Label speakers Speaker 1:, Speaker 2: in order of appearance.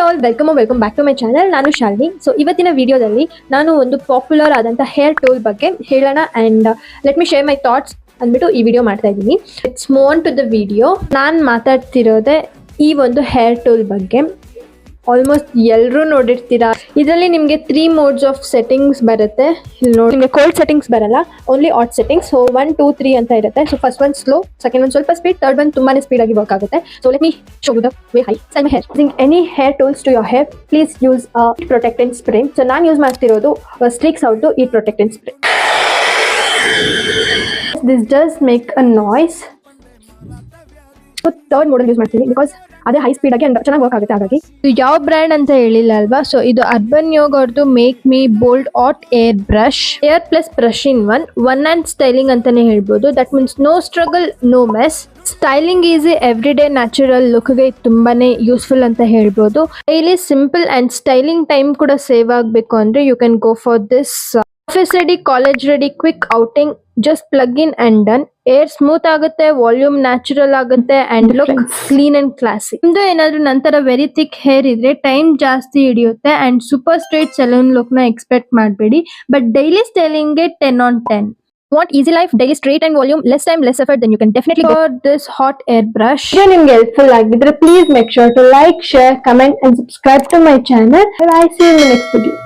Speaker 1: All welcome back to my channel. ನಾನು Shalini. So ಇವತ್ತಿನ ವಿಡಿಯೋದಲ್ಲಿ ನಾನು ಒಂದು ಪಾಪ್ಯುಲರ್ ಆದಂಥ ಹೇರ್ ಟೂಲ್ ಬಗ್ಗೆ ಹೇಳೋಣ and let me share my thoughts ಅಂದ್ಬಿಟ್ಟು ಈ ವಿಡಿಯೋ ಮಾಡ್ತಾ ಇದ್ದೀನಿ. It's move on to the video. ನಾನು ಮಾತಾಡ್ತಿರೋದೆ ಈ ಒಂದು ಹೇರ್ ಟೂಲ್ ಬಗ್ಗೆ. ಆಲ್ಮೋಸ್ಟ್ ಎಲ್ಲರೂ ನೋಡಿರ್ತೀರಾ. ಇದರಲ್ಲಿ ನಿಮಗೆ 3 ಮೋಡ್ಸ್ ಆಫ್ ಸೆಟ್ಟಿಂಗ್ಸ್ ಬರುತ್ತೆ. ಇಲ್ಲಿ ನೋಡಿ, ನಿಮಗೆ ಕೋಲ್ಡ್ ಸೆಟ್ಟಿಂಗ್ಸ್ ಬರಲ್ಲ, ಓನ್ಲಿ ಹಾಟ್ ಸೆಟ್ಟಿಂಗ್ಸ್. ಸೊ 1, 2, 3 ಅಂತ ಇರುತ್ತೆ. So first one slow, second one ಸ್ವಲ್ಪ ಸ್ಪೀಡ್, ಥರ್ಡ್ ಒನ್ ತುಂಬಾನೇ ಸ್ಪೀಡ್ ಆಗಿ ವರ್ಕ್ ಆಗುತ್ತೆ. So let me show the way high style hair. Any hair tools to your hair, please use protectant spray. So ನಾನು use ಮಾಡ್ತಿರೋದು streaks out ಈ protectant spray. This does make a noise. So third model use ಮಾಡ್ತೀನಿ because ಅದೇ high speed ಆಗಿ ಚೆನ್ನಾಗಿ work ಆಗುತ್ತೆ. ಹಾಗಾಗಿ ಇದು ಯಾವ ಬ್ರ್ಯಾಂಡ್ ಅಂತ ಹೇಳಿಲ್ಲ ಅಲ್ವಾ. ಸೊ ಇದು ಅರ್ಬನ್ ಯೋಗ ಅವ್ರದ್ದು make me bold hot air brush. Air plus brush in one and styling ಅಂತಾನೆ ಹೇಳ್ಬೋದು. That means no struggle, no mess. Styling easy, every day natural ಲುಕ್ಗೆ ತುಂಬಾನೇ ಯೂಸ್ಫುಲ್ ಅಂತ ಹೇಳ್ಬೋದು. Daily simple and styling time ಕೂಡ save ಆಗಬೇಕು ಅಂದ್ರೆ you can go for this. Office ready, college ready, quick outing, just plug in and done. Air smooth ಆಗುತ್ತೆ, volume natural ಆಗುತ್ತೆ and look clean and classy. ನಿಮ್ದು ಏನಾದ್ರು ನಂತರ very thick hair ಇದ್ರೆ time ಜಾಸ್ತಿ ಹಿಡಿಯುತ್ತೆ and super straight salon look ನ expect ಮಾಡಬೇಡಿ. ಬಟ್ ಡೈಲಿ ಸ್ಟೈಲಿಂಗ್ ಗೆ 10 on 10. Want easy life, daily straight and volume, less time, less effort, then you can definitely go for this hot air brush. If you helpful agidre, please make sure to like, share, comment and subscribe to my channel. And I see you in the next video.